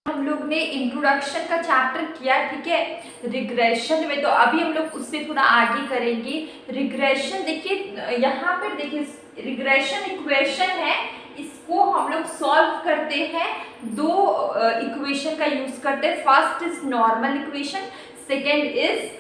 हम लोग ने इंट्रोडक्शन का चैप्टर किया, ठीक है, रिग्रेशन में। तो अभी हम लोग उससे थोड़ा आगे करेंगे। रिग्रेशन देखिए, यहाँ पर देखिए रिग्रेशन इक्वेशन है, इसको हम लोग सॉल्व करते हैं। दो इक्वेशन का यूज करते हैं। First is normal equation, second is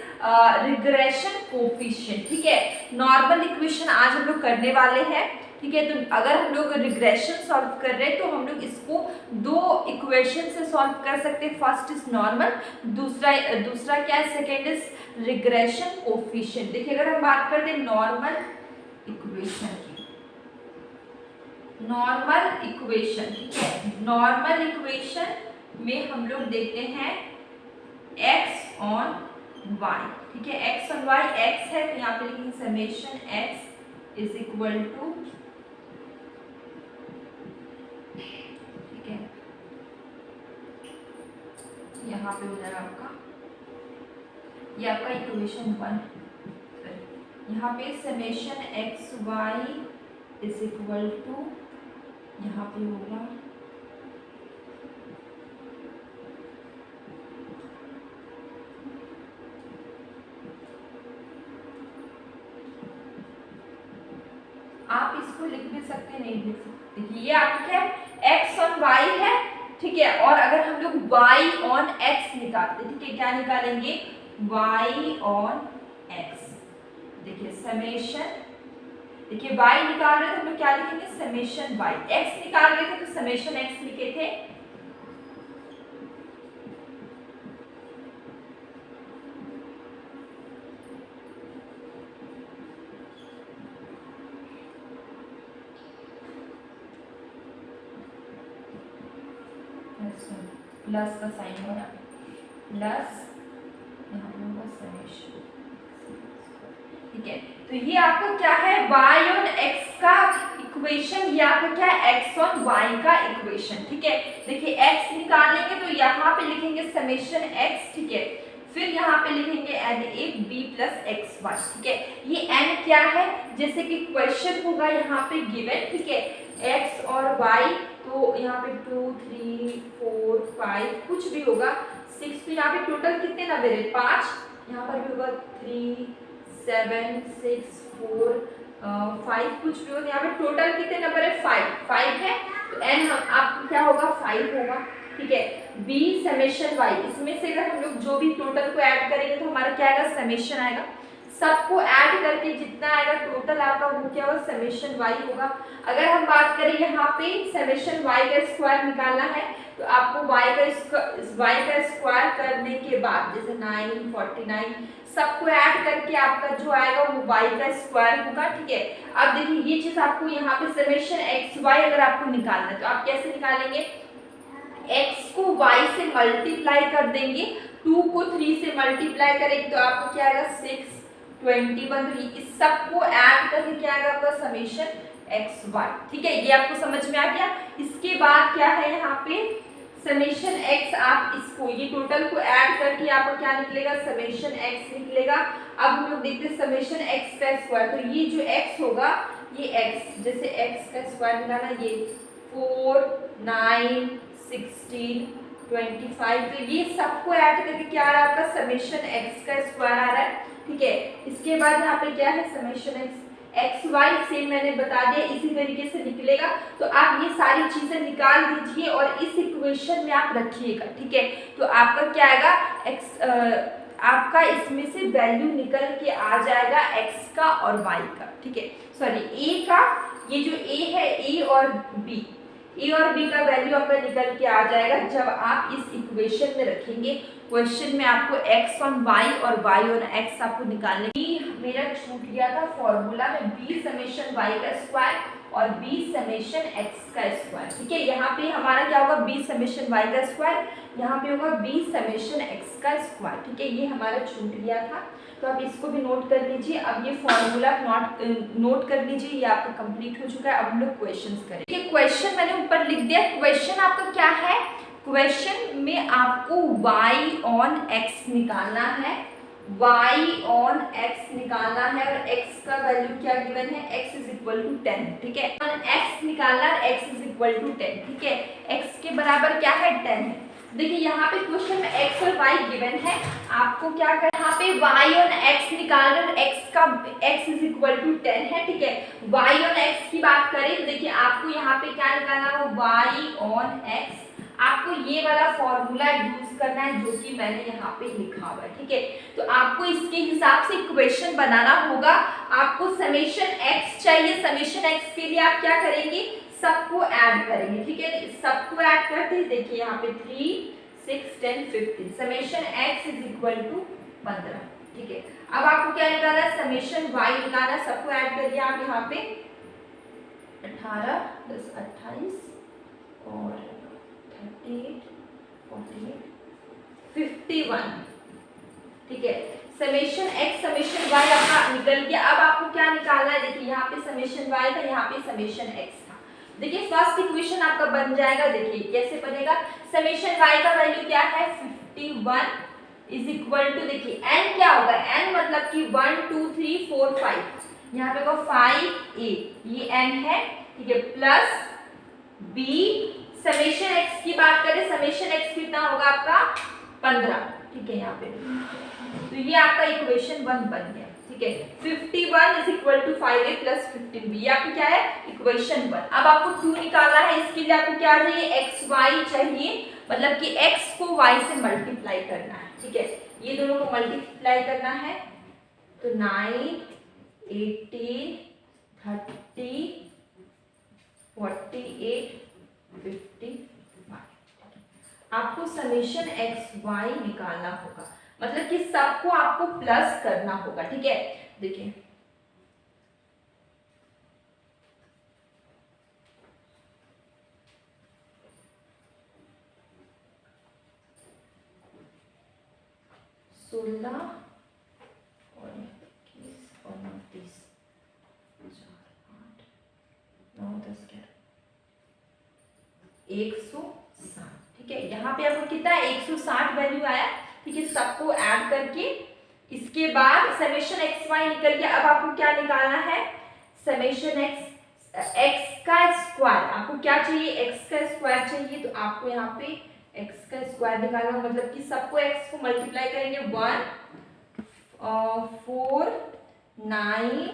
regression coefficient, ठीक है। नॉर्मल इक्वेशन आज हम लोग करने वाले हैं, ठीक है। तो अगर हम लोग रिग्रेशन सॉल्व कर रहे हैं तो हम लोग इसको दो इक्वेशन से सॉल्व कर सकते हैं। फर्स्ट इज नॉर्मल, दूसरा क्या है, सेकेंड इज रिग्रेशन कोफिशिएंट। देखिए अगर हम बात करते हैं नॉर्मल इक्वेशन की, नॉर्मल इक्वेशन, ठीक है, नॉर्मल इक्वेशन में हम लोग देखते हैं x ऑन y, ठीक है, x ऑन y, x है तो यहाँ पे लिखेंगे summation x is equal to, ठीक है, यहाँ पे हो जाएगा आपका, ये आपका इक्वेशन 1, यहाँ पे summation x y is equal to, यहाँ पे होगा आप इसको लिख भी सकते हैं, नहीं लिख सकते। देखिए ये आपका x ऑन y है, ठीक है, और अगर हम लोग y ऑन x निकालते, ठीक है, क्या निकालेंगे, y ऑन x। देखिए समेशन, देखिए y निकाल रहे थे हम लोग क्या लिखेंगे, समेशन y। x निकाल रहे थे तो समेशन x लिखे थे, प्लस का साइन होगा, प्लस यहाँ पे होगा समेशन, ठीक है। तो ये आपको क्या है, y ऑन x का इक्वेशन, ये आपका क्या है, x ऑन y का इक्वेशन, ठीक है। देखिए x निकालेंगे तो यहाँ पे लिखेंगे समेशन x, ठीक है, फिर यहाँ पे लिखेंगे n a b plus x y, ठीक है। ये n क्या है, जैसे कि क्वेश्चन होगा यहाँ पे गिवन, ठीक है, x और y, तो यहाँ पे 2 3 4 5 कुछ भी होगा, 6, तो यहाँ पे टोटल कितने नंबर है, 5, यहाँ पर भी होगा 3 7 6 4 5 कुछ भी होगा, यहाँ पे टोटल कितने नंबर है, 5 है, तो n हम आपको क्या होगा, 5 होगा, ठीक है। b समेशन y, इसमें से अगर हम लोग जो भी टोटल को ऐड करेंगे तो हमारा क्या आएगा, समेशन आएगा। सबको ऐड करके जितना आएगा टोटल आपका वो क्या होगा, समेशन y होगा। अगर हम बात करें यहाँ पे समेशन y का स्क्वायर निकालना है तो आपको y का स्क्वायर करने के बाद जैसे 9 49 सबको ऐड करके आपका जो आएगा वो y का स्क्वायर होगा, ठीक है। अब देखिए ये चीज आपको यहाँ पे समेशन x y अगर आपको निकालना है तो आप कैसे निकालेंगे, x को y से मल्टीप्लाई कर देंगे, 2 को 3 से मल्टीप्लाई करेंगे तो आपको क्या आएगा, 6 21, तो इस सबको ऐड करके क्या आएगा आपका समेशन एक्स वाई, ठीक है। ये आपको समझ में आ गया। इसके बाद क्या है यहाँ पे समेशन एक्स, आप इसको ये टोटल को ऐड करके आपका क्या निकलेगा, समेशन एक्स निकलेगा। अब हम लोग देखते हैं समेशन एक्स का स्क्वायर, तो ये जो एक्स होगा ये एक्स, जैसे एक्स का स्क्वायर निकालना, ये 4 9 16 25, तो ये सबको ऐड करके क्या आ रहा है आपका समेशन एक्स का स्क्वायर आ रहा है, ठीक है। इसके बाद यहाँ पे क्या है समेशन एक्स वाई, सेम मैंने बता दिया, इसी तरीके से निकलेगा। तो आप ये सारी चीजें निकाल दीजिए और इस इक्वेशन में आप रखिएगा, ठीक है। तो आपका क्या आएगा, एक्स आपका इसमें से वैल्यू निकल के आ जाएगा एक्स का और वाई का, ठीक है, सॉरी ए का, ये जो ए है ए और बी का वैल्यू आपका निकल के आ जाएगा जब आप इस इक्वेशन में रखेंगे। क्वेश्चन में आपको x ऑन y और y ऑन x आपको निकालने की, मेरा छूट गया था फॉर्मूला में b समेशन y का स्क्वायर और b समेशन x का स्क्वायर, ठीक है। यहाँ पे हमारा क्या होगा, b समेशन y का स्क्वायर, यहाँ पे होगा b समेशन x का स्क्वायर, ठीक है। ये हमारा छूट गया था, तो आप इसको भी नोट कर लीजिए। अब ये फॉर्मूला नोट कर लीजिए, ये आपका कंप्लीट हो चुका है। अब हम लोग क्वेश्चंस करेंगे। क्वेश्चन मैंने ऊपर लिख दिया। क्वेश्चन आपका क्या है, क्वेश्चन में आपको y ऑन x निकालना है, y ऑन x निकालना है और x का वैल्यू क्या गिवन है, x इज इक्वल टू 10, ठीक है। ऑन x निकालना है, x इज इक्वल टू 10, ठीक है। x के बराबर क्या है, 10 है। देखिए यहाँ पे क्वेश्चन में x और y गिवन है, आपको क्या करना, यहाँ पे y और x निकालना, x का x इज इक्वल टू 10 है, ठीक है। y और x की बात करें तो देखिए आपको यहाँ पे क्या निकालना है, y ऑन x, आपको ये वाला फॉर्मूला यूज करना है जो कि मैंने यहाँ पे लिखा हुआ है, ठीक है। तो आपको इसके हिसाब से इक्वेशन बनाना होगा, आपको समेशन x चाहिए, समेशन x के लिए आप क्या करेंगे, सबको ऐड करेंगे, ठीक है। सबको ऐड करते हैं, देखिए यहाँ पे 3 6 10 15, summation x is equal to 15, ठीक है। अब आपको क्या निकालना है, समेशन y निकालना है, सबको ऐड करिए आप यहाँ पे 18 10 28 और 38 48 51, ठीक है। समेशन x समेशन y आपका निकल गया। अब आपको क्या निकालना है, देखिए यहाँ पे समेशन y था, यहाँ पे समेशन x था। देखिए फर्स्ट इक्वेशन आपका बन जाएगा, देखिए कैसे बनेगा, समेशन y का वैल्यू क्या है 51 इज इक्वल टू, देखिए n क्या होगा, n मतलब कि 1 2 3 4 5, यहाँ पे होगा 5a, ये n है, ठीक है, प्लस b, समेशन x की बात करें, समेशन x कितना होगा आपका 15, ठीक है यहाँ पे, तो ये आपका इक्वेशन 1 बन गया, ठीक है। 51 is equal to 5a plus 15b, ये आपकी क्या है, इक्वेशन 1। अब आपको 2 निकालना है, इसके लिए आपको क्या चाहिए, xy चाहिए, मतलब कि x को y से मल्टीप्लाई करना है, ठीक है। ये दोनों को मल्टीप्लाई करना है, तो 9 18 30 48 51, आपको समेशन x y निकालना होगा, मतलब कि सबको आपको प्लस करना होगा, ठीक है। देखिए सोलह और 21 और 29 4 8 9 10 11 160, ठीक है। यहाँ पे आपको कितना है, 160 वैल्यू आया, ठीक है। सबको ऐड करके इसके बाद समेशन एक्स वाई निकल गया। अब आपको क्या निकालना है, समेशन एक्स का स्क्वायर, आपको क्या चाहिए, एक्स का स्क्वायर चाहिए, तो आपको यहाँ पे एक्स का स्क्वायर निकालना, मतलब कि सबको एक्स को मल्टीप्लाई करेंगे 1 4 9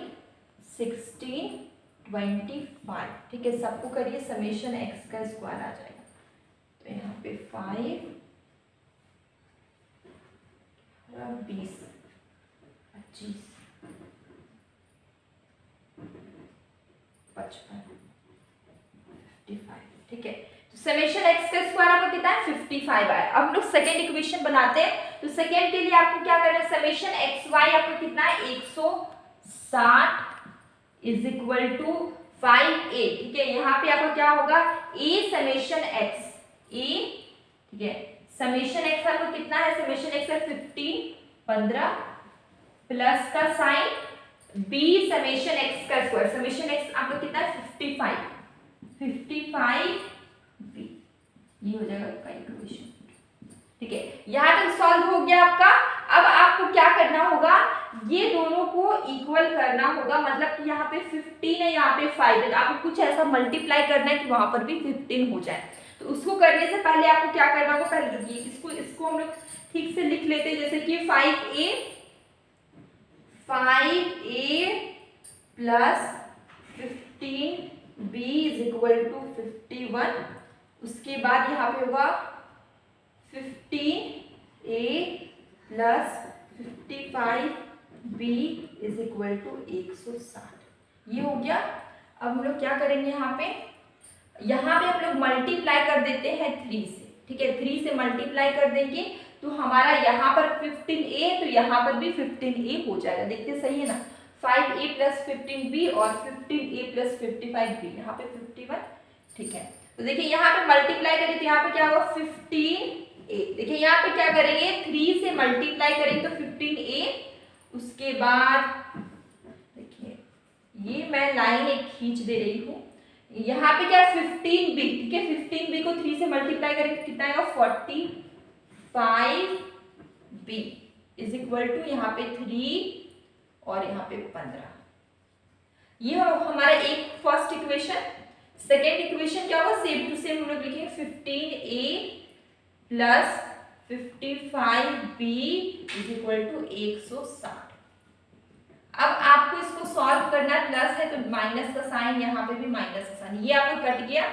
16 25, ठीक है। सबको करिए, समेशन एक्स का स्क्वायर आ जाएगा, तो यहाँ पे 5 20 25 55 ठीक है। तो समेशन एक्स का स्क्वायर आपका कितना है, 55 आया। अब हम लोग सेकेंड इक्वेशन बनाते हैं, तो सेकेंड के लिए आपको क्या करना है, समेशन एक्स वाई आपका कितना है 160 इज इक्वल टू 5a, ठीक है। यहाँ पे आपका क्या होगा, a समेशन x, a, ठीक है, समेशन x आपको कितना है, समेशन x है 15 प्लस का साइन b समेशन x का स्क्वायर, समेशन x आपका कितना है 55 b, ये हो जाएगा आपका इक्वेशन, ठीक है। यहां तक सॉल्व हो गया आपका। अब आपको क्या करना होगा, ये दोनों को इक्वल करना होगा, मतलब कि यहाँ पे 15 है, यहाँ पे 5 है, तो आपको कुछ ऐसा मल्टीप्लाई करना है कि वहां पर भी 15 हो जाए। तो उसको करने से पहले आपको क्या करना होगा, पहले देखिए इसको हम लोग ठीक से लिख लेते हैं, जैसे कि 5a plus 15b is equal to 51, उसके बाद यहाँ पे होगा 15a plus 55b is equal to 160, ये हो गया। अब हम लोग क्या करेंगे, यहाँ पे हम लोग मल्टीप्लाई कर देते हैं 3 से, ठीक है। 3 से मल्टीप्लाई कर देंगे तो हमारा यहाँ पर 15a, तो यहाँ पर भी 15a हो जाएगा, देखते सही है ना, 5a प्लस 15b और 15a प्लस 55b, यहाँ पे 51, ठीक है। तो देखिए यहाँ पे मल्टीप्लाई करें तो यहाँ पे क्या होगा 15a, देखिए यहाँ पे क्या करेंगे 3 से मल्टीप्लाई करेंगे तो 15a, उसके बाद देखिए ये मैं लाइन एक खींच दे रही हूँ, यहाँ पे क्या 15b, ठीक है, 15b को 3 से मल्टीप्लाई करेंगे तो कितना आएगा 45b इज इक्वल टू यहाँ पे 3 और यहाँ पे 15, ये हमारा एक फर्स्ट इक्वेशन। सेकेंड इक्वेशन क्या होगा, सेम टू सेम हम लोग लिखेंगे 15a plus 55b is equal to 160। अब आपको इसको सॉल्व करना है, प्लस है तो माइनस का साइन, यहाँ पे भी माइनस का साइन, ये आपको कट गया।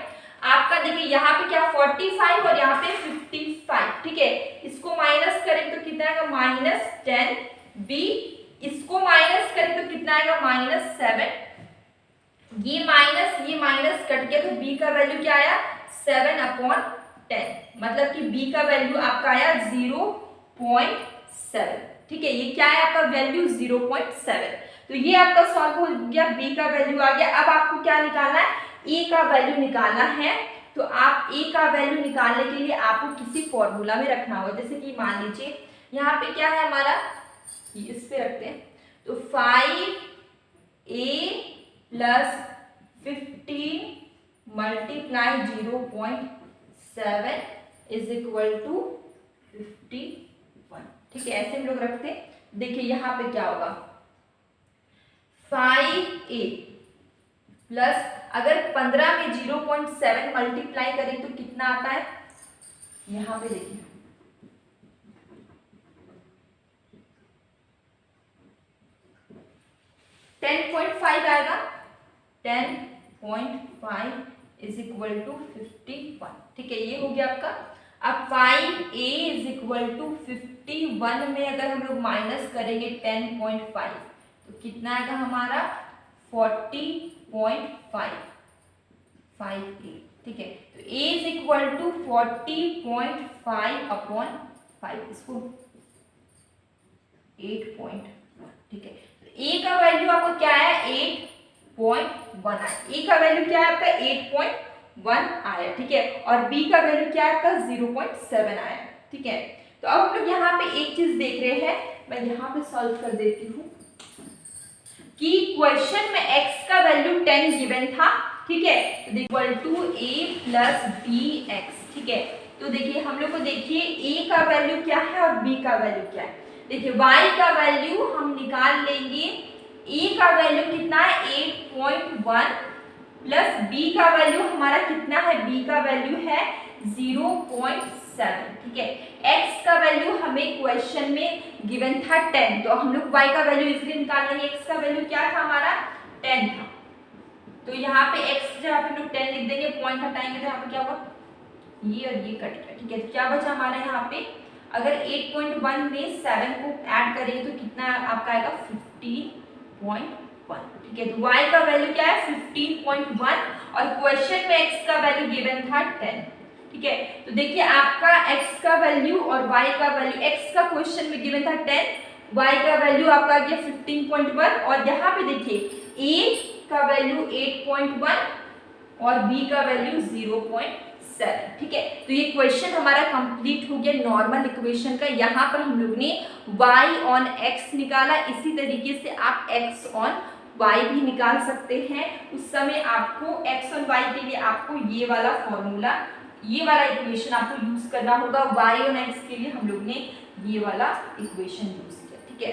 आपका देखिए यहाँ पे क्या 45 और यहाँ पे 55, ठीक है। इसको माइनस करें तो कितना आएगा -10b, इसको माइनस करें तो कितना आएगा -7। ये माइनस कट गया तो b का वैल्यू क्या आया 7/10, मतलब कि b का वैल्यू आपका आया 0.7, ठीक है। ये क्या है आपका वैल्यू 0.7। तो ये आपका सॉल्व हो गया, b का वैल्यू आ गया। अब आपको क्या निकालना है, a का वैल्यू निकालना है। तो आप a का वैल्यू निकालने के लिए आपको किसी फॉर्मूला में रखना होगा। जैसे कि मान लीजिए यहाँ पे क्या है हमारा, इस पे रखते हैं, तो 5a plus 15 multiply 0.7 is equal to 51, ठीक है। ऐसे हम लोग रखते हैं। देखिए यहाँ पे क्या होगा 5a प्लस, अगर 15 में 0.7 मल्टीप्लाई करें तो कितना आता है, यहाँ पे देखिए 10.5 आएगा। 10.5 इज इक्वल टू 51, ठीक है। ये हो गया आपका। अब 5a इज इक्वल टू 51 में अगर हम लोग माइनस करेंगे 10.5 तो कितना आएगा हमारा 40.5, ठीक है। तो a इज इक्वल टू 40.5/5, इसको 8.1, ठीक है। तो a का वैल्यू आपको क्या है 8.1 आया। a का वैल्यू क्या है आपका 8.1 आया, ठीक है। और b का वैल्यू क्या है आपका 0.7 आया, ठीक है। तो अब हम लोग यहाँ पे एक चीज देख रहे हैं, मैं यहाँ पे सॉल्व कर देती हूँ कि क्वेश्चन में x का वैल्यू 10 गिवन था, ठीक है, equal to a plus bx, ठीक है। तो देखिए हम लोग को देखिए a का वैल्यू क्या है और b का वैल्यू क्या है। देखिए y का वैल्यू हम निकाल लेंगे, a का वैल्यू कितना है 8.1 प्लस b का वैल्यू हमारा कितना है, b का वैल्यू है 0.7, ठीक है। x का वैल्यू हमें क्वेश्चन में गिवन था 10, तो हम लोग y का वैल्यू इसलिए निकाल लेंगे। x का वैल्यू क्या था हमारा 10 था, तो यहाँ पे x जब हम लोग 10 लिख देंगे, पॉइंट हटाएंगे तो यहाँ पे क्या होगा, ये और ये कट गया, ठीक है। तो क्या बचा हमारा यहाँ पे, अगर 8.1 में 7 को ऐड करेंगे तो कितना आपका आएगा 15.1, ठीक है। तो y का वैल्यू क्या है 15.1 और क्वेश्चन में x का वैल्यू गिवन था 10, ठीक है। तो देखिए आपका x का वैल्यू और y का वैल्यू, x का क्वेश्चन में गिवन था 10, y का वैल्यू आपका आ गया 15.1 और यहाँ पे देखिए a का वैल्यू 8.1 और b का वैल्यू 0.7, ठीक है। तो ये क्वेश्चन हमारा कंप्लीट हो गया नॉर्मल इक्वेशन का। यहाँ पर हम लोग ने y ऑन x निकाला, इसी तरीके से आप x ऑन y भी निकाल सकते हैं। उस समय आपको x ऑन y के लिए आपको ये वाला फॉर्मूला, ये वाला इक्वेशन आपको यूज करना होगा। y ऑन x के लिए हम लोग ने ये वाला इक्वेशन यूज किया, ठीक है।